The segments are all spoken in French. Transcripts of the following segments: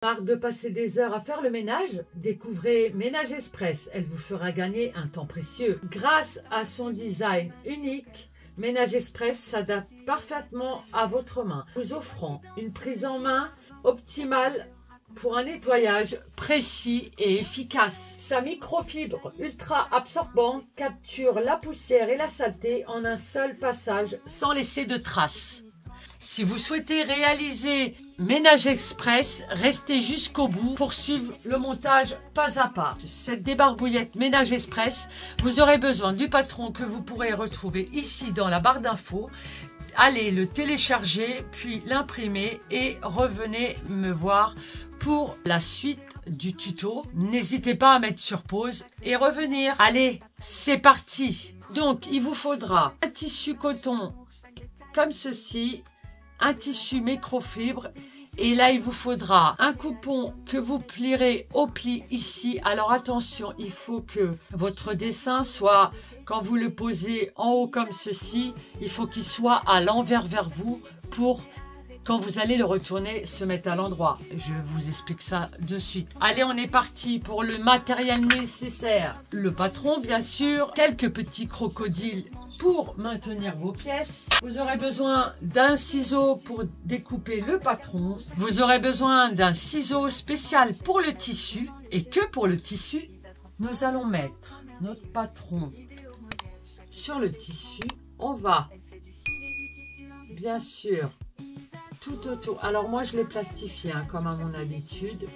Marre de passer des heures à faire le ménage? Découvrez Ménage Express, elle vous fera gagner un temps précieux. Grâce à son design unique, Ménage Express s'adapte parfaitement à votre main, vous offrant une prise en main optimale pour un nettoyage précis et efficace. Sa microfibre ultra absorbante capture la poussière et la saleté en un seul passage sans laisser de traces. Si vous souhaitez réaliser Ménage Express, restez jusqu'au bout pour suivre le montage pas à pas. Cette débarbouillette Ménage Express, vous aurez besoin du patron que vous pourrez retrouver ici dans la barre d'infos. Allez le télécharger, puis l'imprimer et revenez me voir pour la suite du tuto. N'hésitez pas à mettre sur pause et revenir. Allez, c'est parti. Donc, il vous faudra un tissu coton comme ceci, un tissu microfibre et là il vous faudra un coupon que vous plierez au pli ici. Alors attention, il faut que votre dessin soit, quand vous le posez en haut comme ceci, il faut qu'il soit à l'envers vers vous pour quand vous allez le retourner se mettre à l'endroit. Je vous explique ça de suite. Allez, on est parti pour le matériel nécessaire. Le patron, bien sûr, quelques petits crocodiles pour maintenir vos pièces. Vous aurez besoin d'un ciseau pour découper le patron. Vous aurez besoin d'un ciseau spécial pour le tissu. Et que pour le tissu, nous allons mettre notre patron sur le tissu. On va, bien sûr, tout autour. Alors moi je l'ai plastifié hein, comme à mon habitude.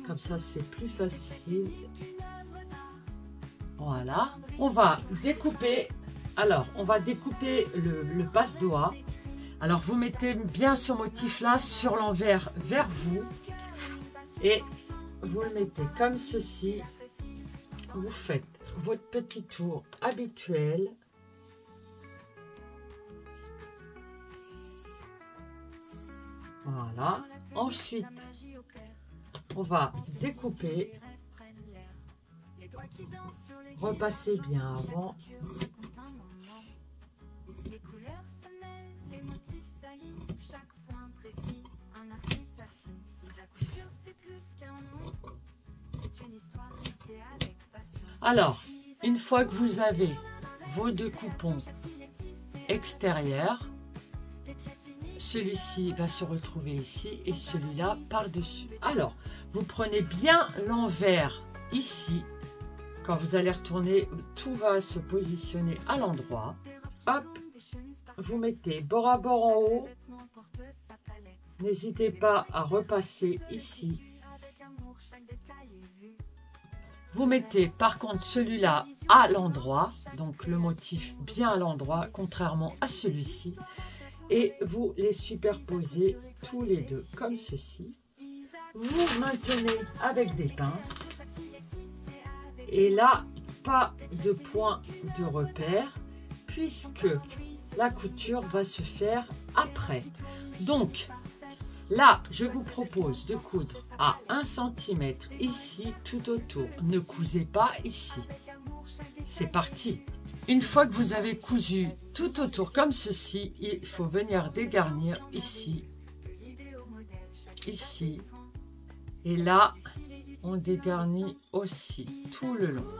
Comme ça c'est plus facile. Voilà. On va découper. Alors on va découper le passe-doigt. Alors vous mettez bien ce motif là sur l'envers vers vous. Et vous le mettez comme ceci. Vous faites votre petit tour habituel. Voilà. Ensuite, on va découper. Repassez bien avant. Alors, une fois que vous avez vos deux coupons extérieurs, celui-ci va se retrouver ici et celui-là par-dessus. Alors, vous prenez bien l'envers ici. Quand vous allez retourner, tout va se positionner à l'endroit. Hop, vous mettez bord à bord en haut. N'hésitez pas à repasser ici. Vous mettez par contre celui-là à l'endroit, donc le motif bien à l'endroit, contrairement à celui-ci. Et vous les superposez tous les deux comme ceci. Vous maintenez avec des pinces. Et là, pas de point de repère puisque la couture va se faire après. Donc, là, je vous propose de coudre à 1 cm ici tout autour. Ne cousez pas ici. C'est parti. Une fois que vous avez cousu tout autour comme ceci, il faut venir dégarnir ici, ici. Et là, on dégarnit aussi tout le long.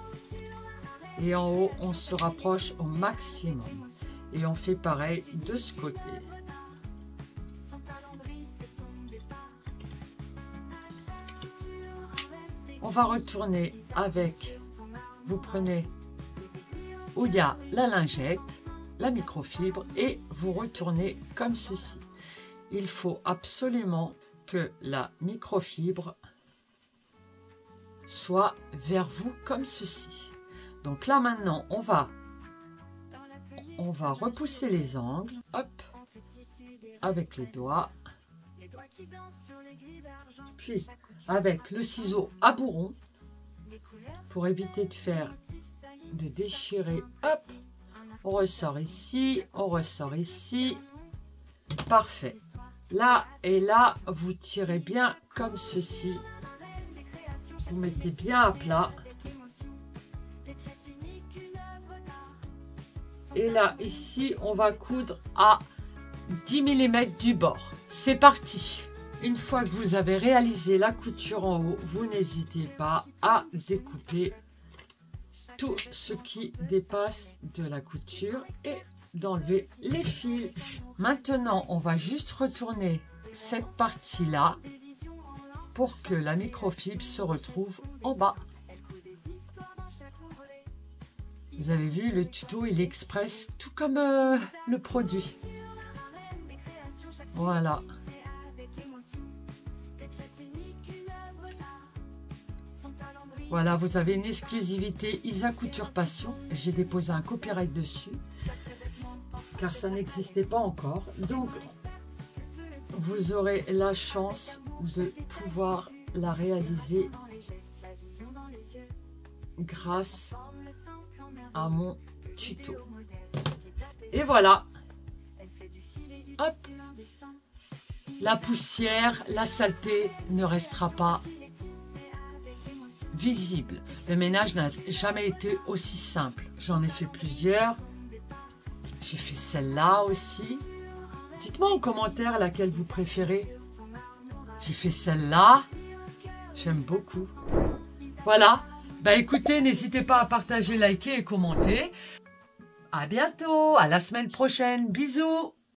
Et en haut, on se rapproche au maximum. Et on fait pareil de ce côté. On va retourner avec, vous prenez où il y a la lingette, la microfibre et vous retournez comme ceci. Il faut absolument que la microfibre soit vers vous comme ceci. Donc là maintenant on va repousser les angles, hop, avec les doigts, puis avec le ciseau à bourron pour éviter de déchirer, hop, on ressort ici, parfait. Là et là, vous tirez bien comme ceci, vous mettez bien à plat. Et là, ici, on va coudre à 10 mm du bord. C'est parti. Une fois que vous avez réalisé la couture en haut, vous n'hésitez pas à découper tout ce qui dépasse de la couture et d'enlever les fils. Maintenant, on va juste retourner cette partie-là pour que la microfibre se retrouve en bas. Vous avez vu, le tuto, il est express, tout comme le produit. Voilà. Voilà, vous avez une exclusivité Isa Couture Passion. J'ai déposé un copyright dessus, car ça n'existait pas encore. Donc, vous aurez la chance de pouvoir la réaliser grâce à mon tuto. Et voilà. Hop. La poussière, la saleté ne restera pas visible. Le ménage n'a jamais été aussi simple. J'en ai fait plusieurs. J'ai fait celle-là aussi. Dites-moi en commentaire laquelle vous préférez. J'ai fait celle-là. J'aime beaucoup. Voilà. Bah écoutez, n'hésitez pas à partager, liker et commenter. À bientôt. À la semaine prochaine. Bisous.